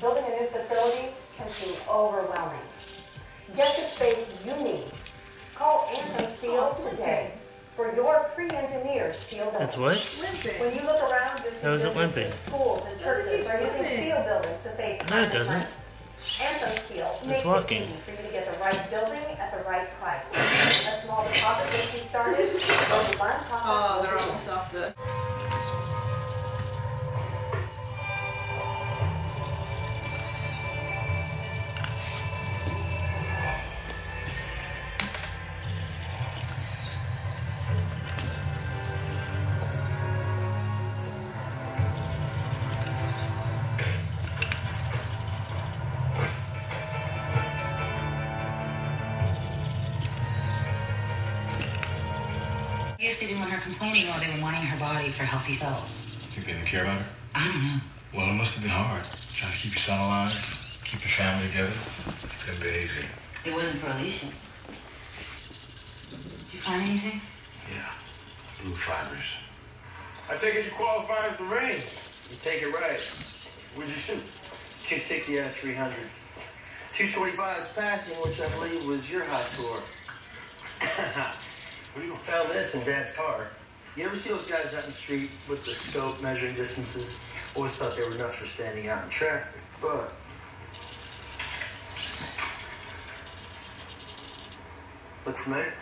building a new facility can seem overwhelming. Get the space you need. Call Anthem Steel today for your pre-engineered steel building. That's what? Limping. When you look around, you'll see How is it limping? schools and churches are using steel buildings to save time. No, it doesn't. Anthem Steel makes walking. it easy for you to get the right building at the right price. A small deposit gets you started. The fun process Oh, will they're begin. almost off the. I guess they didn't want her complaining while they were wanting her body for healthy cells. Think they didn't care about her? I don't know. Well, it must have been hard. Trying to keep your son alive, keep the family together. Couldn't be easy. It wasn't for Alicia. Did you find anything? Yeah. Blue fibers. I take it you qualify at the range. You take it right. What'd you shoot? 260 out of 300. 225 is passing, which I believe was your high score. What are you doing? Found this in Dad's car. You ever see those guys out in the street with the scope measuring distances? Always thought they were nuts for standing out in traffic, but... Look familiar?